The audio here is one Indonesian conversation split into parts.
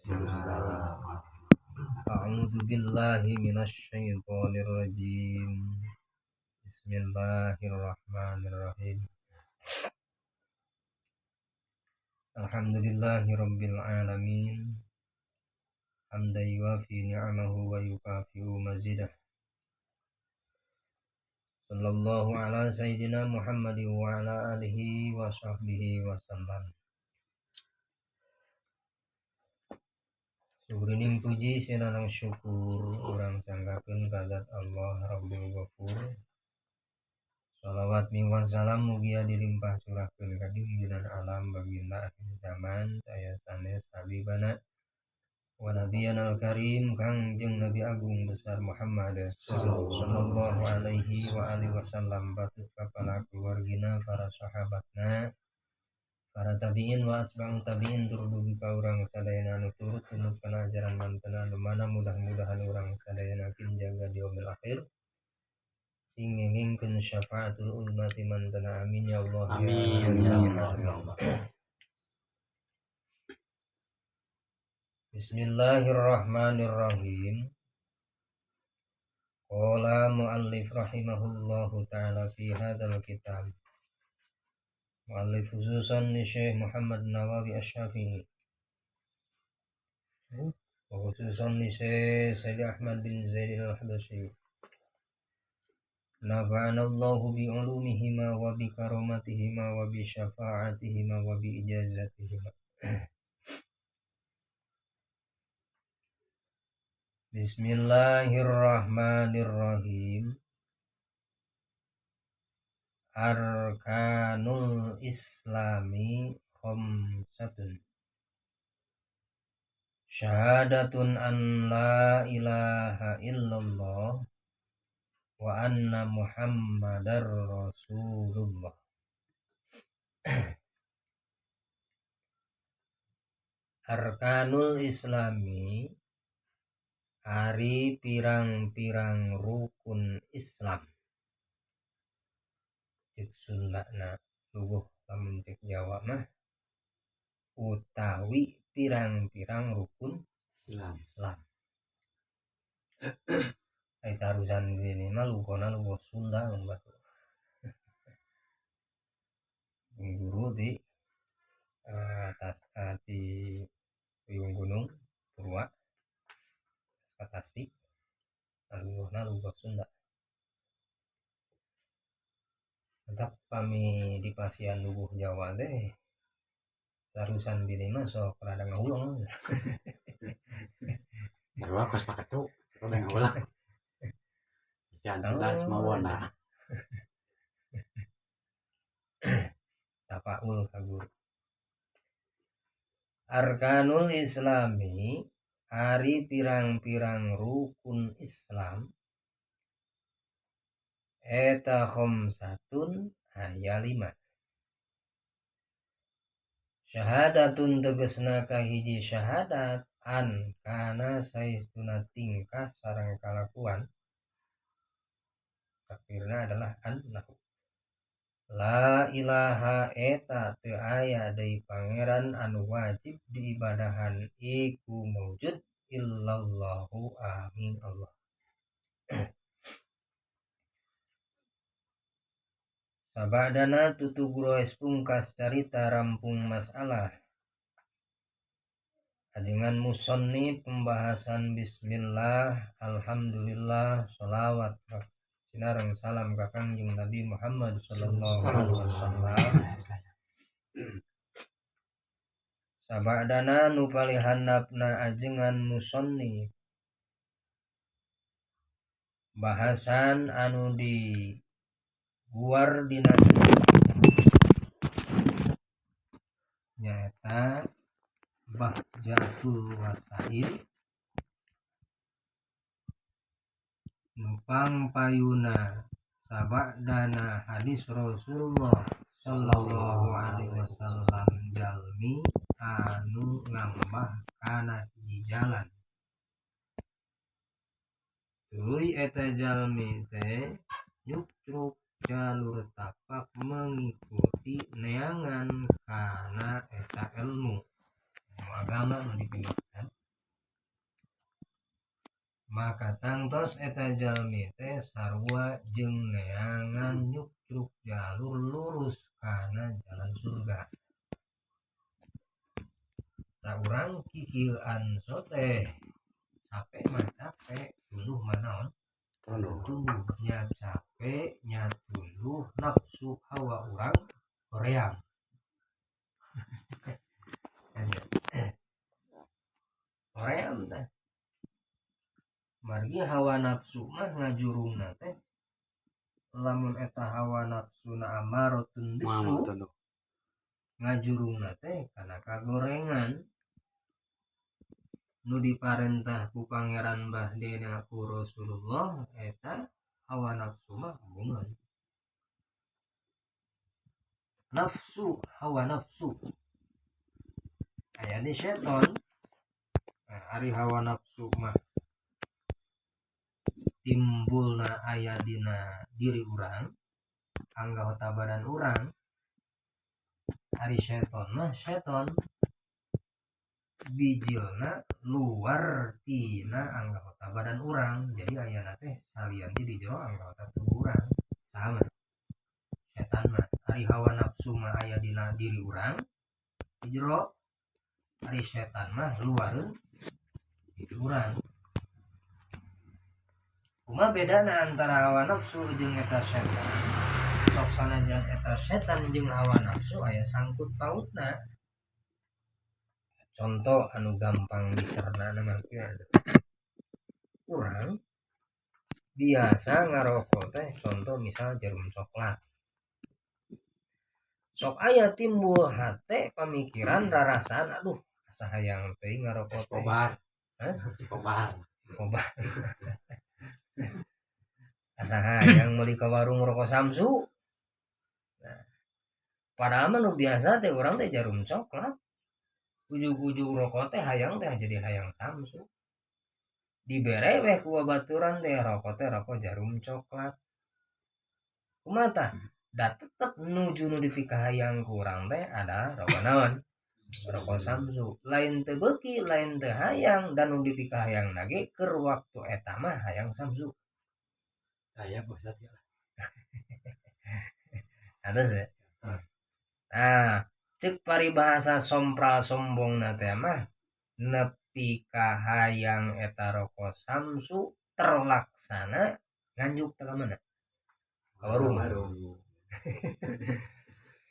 Waalaikumsalam. A'udzu billahi minasyaitonir rajim. Bismillahirrahmanirrahim. Alhamdulillahirabbil alamin. Hamdan yuwafi ni'amahu wa yukafi'u mazidah. Sallallahu ala sayyidina Muhammadin wa ala alihi wa sahbihi wa sallam. Sugrining puji sinareng syukur urang sanggakeun ka zat Allah Rabbul Ghafur. Shalawat miwah salam mugia dilimpah curahkeun ka junjungan alam baginda akhir zaman saya sanes habibana wa nabiyana al-karim Kangjeng Nabi Agung besar Muhammad sallallahu alaihi wa alihi wasallam patut ka para keluargina, para sahabatna, para tabi'in wa atba'u tabi'in tur dugi ka urang sadayana anu turut tunut kana ajaran mantena anu mana mudah-mudahan urang sadayana kinjaga di yaumil akhir sing ngingkeun syafaatul ummati mantena amin ya Allah Amin ya Allah. Bismillahirrahmanirrahim. Qala muallif rahimahullahu ta'ala fi hadzal kitab. Muallif khususan ni Syekh Muhammad Nawawi Asy-Syafi'i. Khususan ni Syekh Sayyid Ahmad bin Zaid al-Habasyi. Nafa'ana Allahu bi ulumihima wa bi karamatihima wa bi syafa'atihima wa bi ijazatihima. Bismillahirrahmanirrahim. Arkanul Islami khamsatun. Syahadatun an la ilaha illallah wa anna Muhammadar Rasulullah. Arkanul Islami ari pirang-pirang rukun Islam. Cek Sundana luguh lamun cek Jawa mah utawi pirang-pirang rukun Islam. Ai tarusan gini mah lugona luguh Sunda batu. Guru di atas di Puyung Gunung Purwa Tasik luguhna luguh Sunda. Tetap kami di pasian luguh Jawa teh tarusan gini mah sok rada ngahulung. Baru kos pakatu, kita udah ngulang. Jangan mawana. Tapaul kagur. Arkanul Islami ari pirang-pirang rukun Islam eta khamsatun aya 5. Syahadatun tegesna kahiji syahadat an kana saestuna tingkah sareng kalakuan. Takdirna adalah annahu la ilaha eta teu aya deui pangeran anu wajib diibadahan iku maujud illallahu amin Allah. Sabadana tutu guroes pungkas carita rampung masalah. Ajengan musannif pembahasan bismillah, alhamdulillah, sholawat sinareng salam ka Kangjeng Nabi Muhammad sallallahu alaihi wasallam. Sabadana nu palihandapna ajengan musannif bahasan anu di guar dina nyata bahjatul wasail nupang payuna sabadana hadis Rasulullah sallallahu alaihi wasallam jalmi anu ngambah kana di jalan. Tuluy eta jalmi teh nyukruk jalur tapak mengikuti neangan kana eta ilmu agama nu dipilihkan. maka tangtos eta jalmi teh sarua jeung neangan nyukruk jalur lurus kana jalan surga. Tak urang kikieuan teh capek mah capek, tuluh mah naon? Tuluh nya capek nya tuluh nafsu hawa urang hoream. Hoream teh. Margi hawa nafsu mah ngajurungna teh lamun eta hawa nafsuna amaratun bisu ngajurungna teh kana kagorengan nu diparentah ku Pangeran Bahdena ku Rasulullah eta hawa nafsu mah hubungan nafsu hawa nafsu aya di seton. Ari hawa nafsu mah timbulna aya dina diri urang anggota badan urang. Ari seton mah seton bijilna luar tina anggota badan urang, jadi ayana teh salian di jero anggota tubuh urang sama setan mah. Ari hawa nafsu mah aya dina diri urang di jero, ari setan mah luareun diri urang. Kumaha bedana antara hawa nafsu jeung eta setan? Sok sanajan eta setan jeung hawa nafsu aya sangkut pautna. Contoh anu gampang dicerna mah urang biasa ngarokok teh contoh misal jarum coklat. Sok aya timbul hate pamikiran rarasaan aduh asa hayang teh ngarokok teh. Kobar. Asa hayang meuli ka warung rokok Samsu. Nah, padahal mah nu biasa teh urang teh jarum coklat. Ujug-ujug rokok teh hayang teh jadi hayang Samsu. Dibere weh ku babaturan teh rokok jarum coklat. Kumaha tah? Da tetep nuju nu dipikahayang ku urang teh ada rokok naon? Rokok Samsu. Lain teu beuki, lain teu hayang dan nu dipikahayang ge keur waktu eta mah hayang Samsu. Aya bosat ya. Atas ya. Nah, cek paribahasa sompral sombongna teh mah nepi ka hayang eta rokok Samsu terlaksana nganjuk teh ka mana? Ka warung.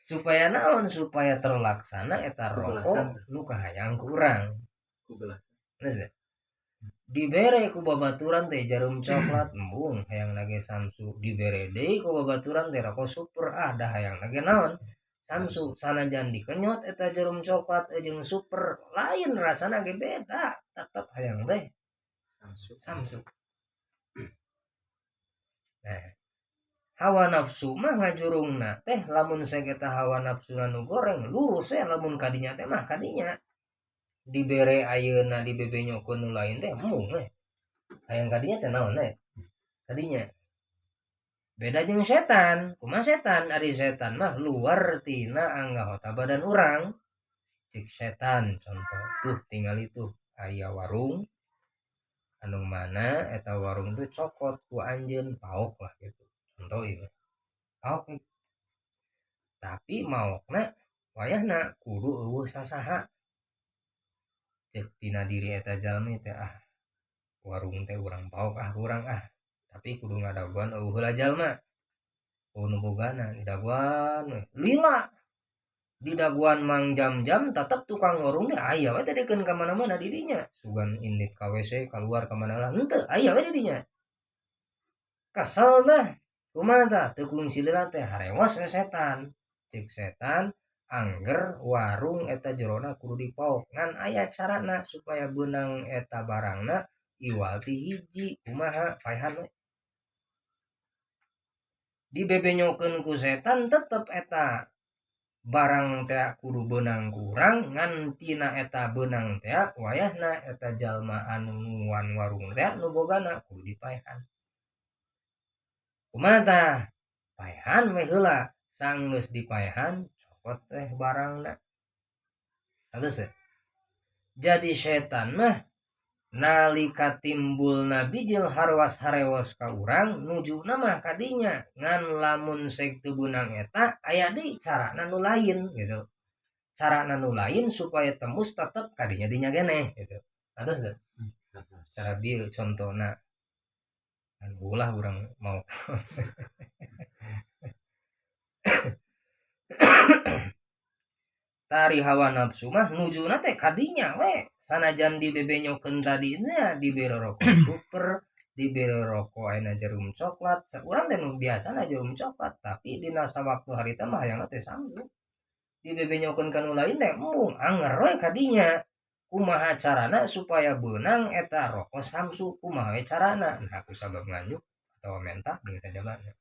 Supaya naon? Supaya terlaksana eta rokok nu kahayang ku urang. Geus dibere ku babaturan teh jarum coklat embung hayang nage Samsu. Dibere deui ku babaturan teh rokok super ada hayang nage naon? Samsu. Sanajan dikenyot eta jarum coklat jeung super lain rasana ge beda, tetep hayang teh Samsu. Nah, hawa nafsu mah ngajurungna teh lamun sageta hawa nafsu nu goreng lurus we lamun kadinya teh mah kadinya. Dibere ayeuna dibebenyokeun nu lain teh mung we. Hayang kadinya teh naon we? Kadinya. Beda jeung setan. Kumaha setan? Ari setan mah luar tina anggota badan urang. Cik setan contoh tuh tinggal itu aya warung anu mana eta warung tuh cokot ku anjeun paok lah gitu. Contoh ieu. Paok. Tapi maokna wayahna kudu eueuh sasaha. Cek dina diri eta jalmi teh warung teh urang paok urang tapi kudu ngadaguan eueuh heula jalma. Nu bogana didaguan lila. Didaguan mang jam-jam tetep tukang warung teh aya we dedekeun ka mana-mana di dinya. Sugan indit ka WC keluar ka mana lah henteu aya we di dinya. Kesel tah. Kumaha tah? Teu kungsi lila teh harewas we setan. Cek setan angger warung eta jerona kudu dipaok ngan aya carana supaya beunang eta barangna iwal ti hiji. Kumaha? Paehan we. Dibebenyokeun ku setan tetep eta barang teh kudu beunang kurang ngan tina eta beunang teh wayahna eta jalma anu nguan warung teh nu bogana kudu dipaehan. Kumaha tah? Paehan we heula. Sanggeus dipaehan cokot teh barangna. Halus teh. Jadi setan mah nalika timbulna bijil harwas harewos ka urang nujuna mah kadinya ngan lamun sek teu beunang eta aya deui carana nu lain gitu. Carana nu lain supaya tembus tetep kadinya dinya keneh gitu. Atos teu? Cara bieu contona. Kan ulah urang mau tari hawa nafsu mah nujuna teh kadinya we sanajan dibebenyokeun tadinya dibere rokok super dibere rokok ayeuna jarum coklat urang teh nu biasana jarum coklat tapi dina sawaktu harita mah hayangna teh sanggup dibebenyokeun ka nu lain teh anger we kadinya kumaha carana supaya beunang eta rokok samsu kumaha we carana nah ku sabab nganyuk atau mentak geus jalanna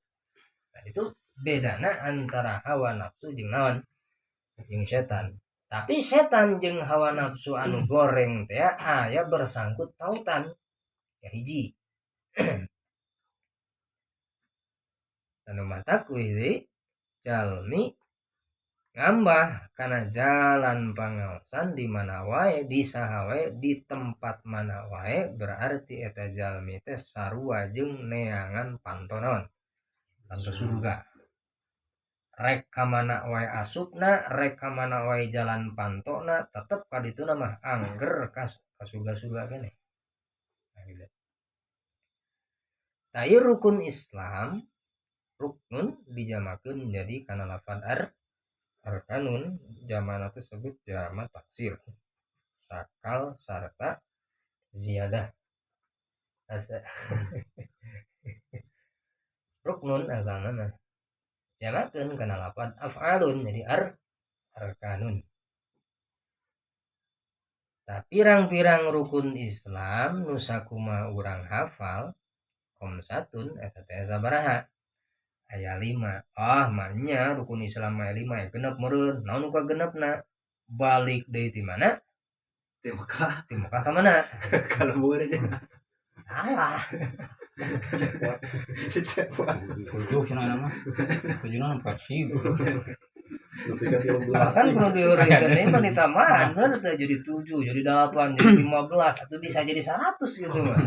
nah itu bedana antara hawa nafsu jeung naon jeung setan. Tapi setan jeung hawa nafsu anu goreng teh aya bersangkut pautan. Ya hiji. Anu matak wiri jalmi ngambah kana jalan pangaosan di mana wae di saha wae di tempat mana wae berarti eta jalmi teh sarua jeung neangan pantonon. Panto surga. Rek kamana wae asupna rek kamana wae jalan pantona tetep kadituna mah angger kasuga-suga keneh. Nah, ieu rukun Islam rukun dijamakeun menjadi kana lafaz arkanun jamana tersebut jama taksir sakal sarta ziyadah ruknun asalna jamakeun kana lafaz af'alun jadi arkanun. Tapi pirang-pirang rukun Islam nu sakumaha urang hafal komsatun eta teh sabaraha? Aya 5. Manya rukun Islam aya 5 ya genep meureun. Naon nu kagenepna? Balik deui ti mana? Ti Mekah. Ti Mekah ka mana? Ka lembur aja. Salah. Tujuh cenah mah. Tujuhna persib. Bahkan kalau diuraikan ini mah ditamaan teh jadi 7, jadi 8, jadi 15 atau bisa jadi 100 gitu mah.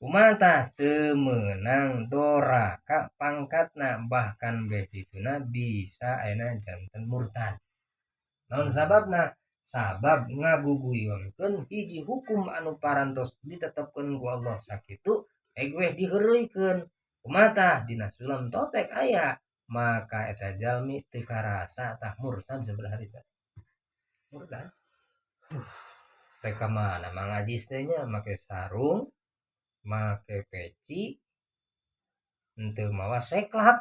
Kumata teu meunang doraka pangkatna bahkan behituna bisa ayeuna janten murtad. Naon sababna? Sabab ngaguguyonkeun hiji hukum anu parantos ditetepkeun ku Allah sakitu egweh diheureuikeun. Kumata dina sulam topek aya maka eta jalmi teu karasa tah murtad sebelah harita. Murtad. Reka mana mangajis teh nya make sarung make peci henteu mawa seklat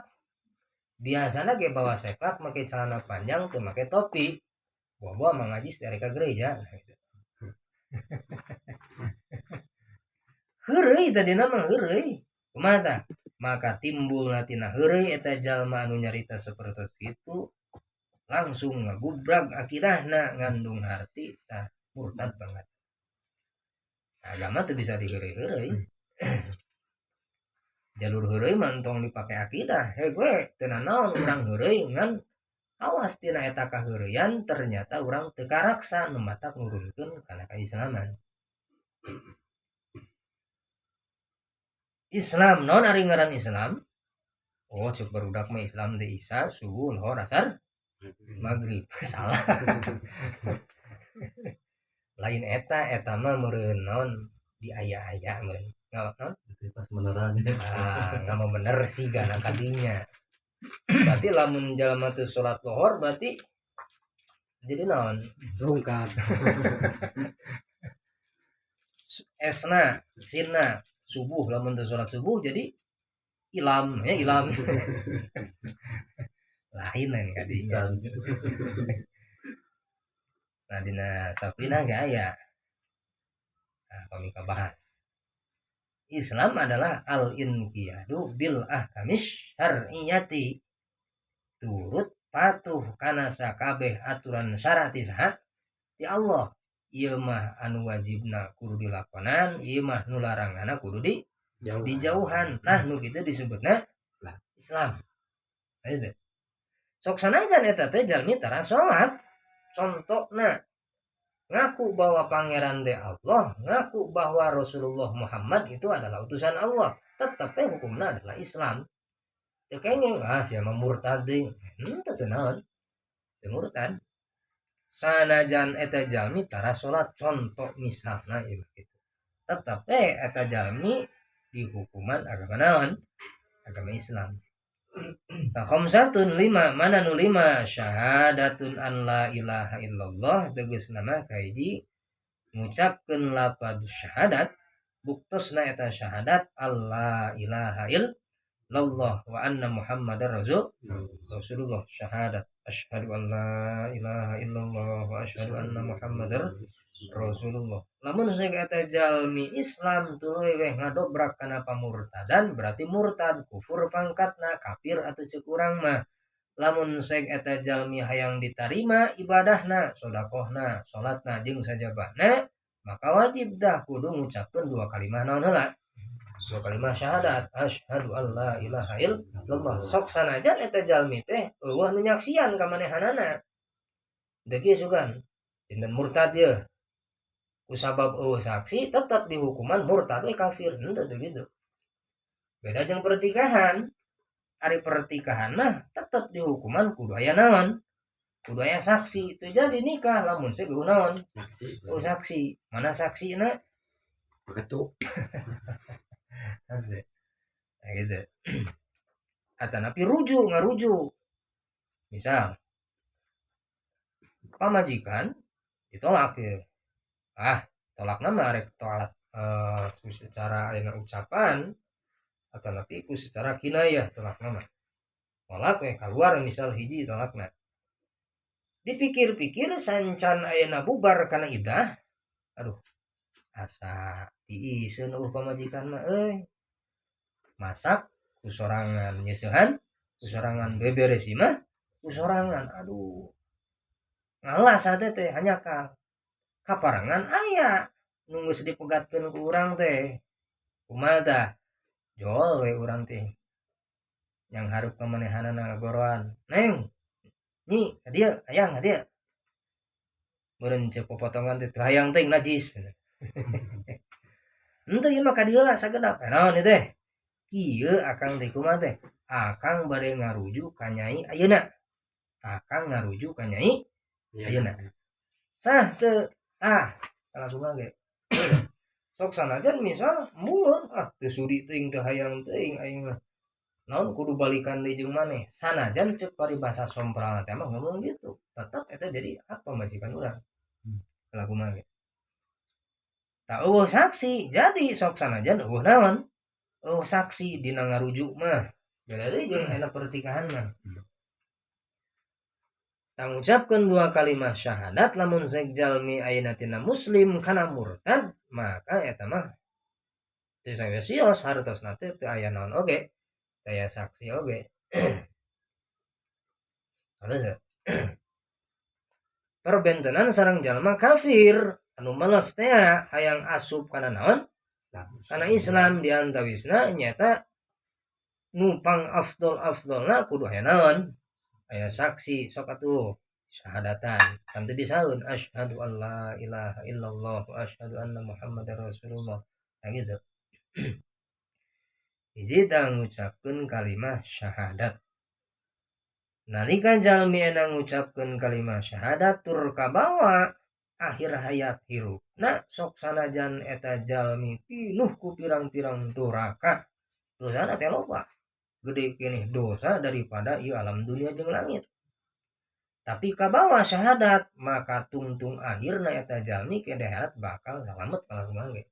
biasana ge bawa seklat make celana panjang teu make topi bawa mangajis dari ka gereja heureuy tadina mah heureuy kumaha maka timbul tina heureuy eta jalma anu nyarita sapertos kitu langsung ngagubrak akidahna ngandung harti tah murtad banget. Agama teu bisa diheureuy-heureuy. Jalur heureuy mantong dipake akidah. Gue teu naon urang heureuy ngan awas tina eta kaheureuyan ternyata urang teu karaksa nu matak nurunkeun kana kaislaman. Islam naon ari ngaran Islam? Oh, cek barudak mah Islam teh Isya, subuh, lohor, asar, maghrib. Salah. Lain eta mah meureun naon di aya-aya meureun. Naon? Pas beneran. Ngama bener sih gana kadinya. Berarti lamun jalma teu salat lohor berarti jadi naon? Rungkat. Esna, sinna, subuh lamun teu salat subuh jadi ilam, ya ilam. Lain kadinya. Nah dina sapina ge aya. Nah, kami kabahas. Islam adalah al-inqiyadu bil ahkamis syar'iyyati. Turut patuh kana sakabeh aturan syarati saha ti Allah. Ieu mah anu wajibna kudu dilakonan, ieu mah nu laranganna kudu dijauhan. Nah nu kitu disebutna Islam. Ayeuna. Sok sanajan eta teh jalmi tara salat. Contohna ngaku bahwa pangeran teh Allah, ngaku bahwa Rasulullah Muhammad itu adalah utusan Allah, tetapi hukumnya adalah Islam. Teu kenging sia mah murtad deui. Teu naon. Teu murtad. Sanajan eta jalmi tara salat contoh misalna ieu kitu. Tetapi eta jalmi dihukuman agama naon? Agama Islam. Khamsatun 5 mana nu 5 syahadatun an la ilaha illallah tegasna mah kahiji ngucapkeun lafaz syahadat buktosna eta syahadat alla ilaha illallah wa anna muhammadar rasulullah syahadat asyhadu an la ilaha illallah wa asyhadu anna muhammadar Rasulullah. Lamun saya kata jalmi Islam tuluy weh ngadobrak kana pamurtadan berarti murtad, kufur pangkatna, kafir atau cekurang mah. Lamun saya kata jalmi hayang ditarima ibadahna, sedekahna, salatna jeung sajabahna, maka wajib dah kudu ngucapkeun dua kalimat naon heula? Dua kalimat syahadat, asyhadu an la ilaha illallah. Sok sanajan eta jalmi teh eueuh nu nyaksian ka manehanana. Degi sugan, dinten murtad ye. Kusabab saksi tetap dihukuman murtad kafir henteu gitu. Beda jeung pertikahan. Ari pertikahan mah tetap dihukuman kudu aya naon? Kudu aya saksi. Teu jadi nikah lamun teu kudu naon? Saksi. Mana saksina? Begitu. Asik. Nah gitu. Atanapi ngarujuk. Misal pamajikan ditolak ya. Tolak nama rek tolak secara ayeuna ucapan atau tapi ku secara kinayah tolak nama. Tolak keluar misal hiji tolakna. Dipikir-pikir sancan ayeuna bubar kana idah. Aduh. Asa tiiseun pamajikan mah masak ku sorangan nyeusehan, ku sorangan beberesi mah ku sorangan. Aduh. Ngalas teh hanya kaparangan aya nu geus dipegatkeun ku urang teh kumaha tah jol we urang teh yang hareup ka manehanana ngagoroan neng nyi hadieu hayang hadieu meureun ceuk potongan teh hayang teh najis henteu ieu mah ka dieu lah sagedap naon ieu teh kieu akang teh kumaha teh akang bade ngarujuk ka nyai ayeuna akang ngarujuk ka nyai ayeuna sah teu langsung ge. Sok sanajan misal mulun teu sudi teuing teu hayang teuing aing mah. Naon kudu balikan deui jeung maneh. Sanajan ceuk paribasa sompral teh mah ngomong gitu. Tetep eta jadi hak pamajikan urang. Lah kumaha ge. Tah eueuh saksi jadi sok sanajan eueuh naon? Eueuh saksi dina ngarujuk mah. Beda deui jeung aya pertikahan mah. Ngucapkeun dua kalimat syahadat lamun saek jalmi ayeuna tina muslim kana murtad maka eta mah teu saesios hartosna teh teu aya naon oge teu aya saksi oge. Alus perbentenan sareng jalma kafir anu males teh hayang asup kana naon? Kana Islam diantawisna nyata numpang afdol-afdolna kudu aya naon? Aya saksi sok atuh syahadatan kan teu disaeun asyhadu an la ilaha illallah wa asyhadu anna muhammadar rasulullah gitu. Hiji tah ngucapkeun kalimat syahadat. Nalika jalmi ena ngucapkeun kalimat syahadat tur kabawa akhir hayat hirupna sok sanajan eta jalmi pinuh ku pirang-pirang duraka dosana teh loba gede keneh dosa daripada ieu alam dunia jeung langit. Tapi kabawa syahadat maka tungtung akhirna eta jalmi ke akhirat bakal salamet kalau kumaha ge.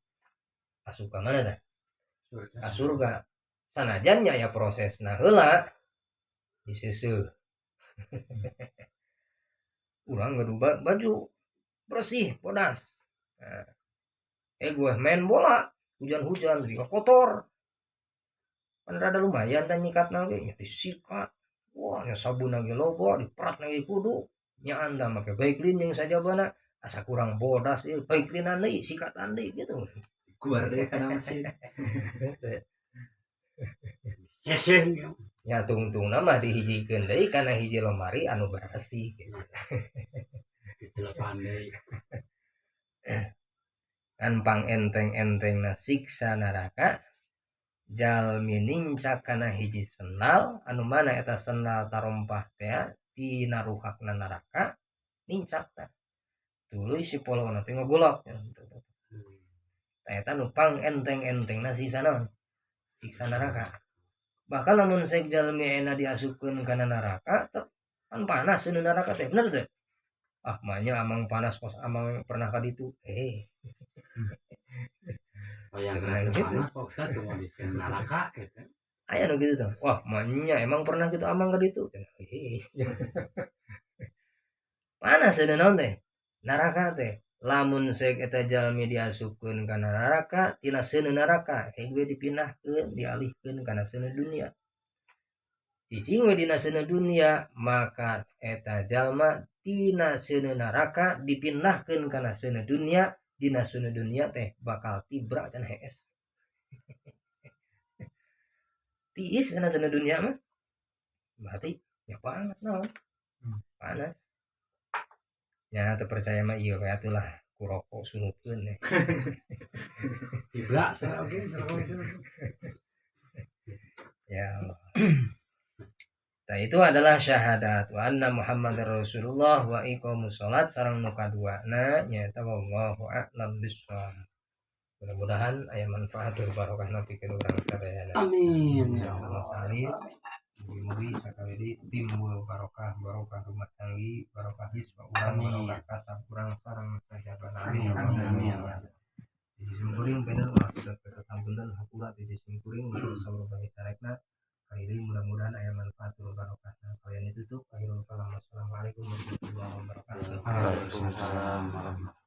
Asup ka mana tah? Ka surga. Sanajan nya aya prosesna heula diseuseuh. Urang ngadu baju bersih bodas. Gue main bola hujan-hujan jadi kotor. Kan rada lumayan tah nyikatna ge disikat. Wah, nya sabun lagi logo diperat lagi kudu. Nya anda make baiklin jeung sajabana asa kurang bodas ieu baiklinan deui sikatan deui gitu. Keluar deh kana mesin. Ya tungtung nama dihijikeun deui kana hiji lemari anu bersih gitu. Tidak pandai. Kan pang enteng-entengna siksa neraka jalmi nincak kana hiji sendal anu mana eta sendal tarompah teh tina ruhakna neraka nincak tah tuluy si polona teh ngagolok eta nu pang enteng-entengna siksa naon siksa neraka bakal lamun saek jalmi ena diasupkeun kana neraka kan panas di neraka teh bener teh ah manya amang panas pos amang pernah ka ditu Yang Tenang gitu. panas kok saya cuma di neraka gitu. aya nu gitu tuh wah manya emang pernah gitu amang ka ditu panas di naon teh neraka teh lamun saek eta jalmi diasupkeun kana neraka tina seuneu neraka hege dipindahkeun dialihkeun kana seuneu dunia cicing we dina seuneu dunia maka eta jalma tina seuneu neraka dipindahkeun kana seuneu dunia dina seuneu dunia teh bakal tibra can hees tiis kana seuneu dunia mah berarti ya panas naon panas ya teu percaya mah ieu we atulah ku rokok sunutkeun Tibra saya oke. ya Allah. Nah itu adalah syahadat wa anna Muhammadar Rasulullah wa iqamus shalat sareng nu kaduana nyaeta wallahu a'lam bishawab. Mudah-mudahan aya manfaat dan barokahna pikeun urang sadayana. Amin. Ya Allah salih. Mugi-mugi sakabedi timbul barokah rumah tanggi, barokah hisba urang, barokah kasab urang sareng sajabana. Amin. Di simkuring bener maksud ketampunten hakurat di simkuring sabar baik tarekna. Kali mudah-mudahan aya manfaat dan barokah. Kalian ditutup. Assalamualaikum warahmatullahi wabarakatuh. Waalaikumsalam warahmatullahi wabarakatuh.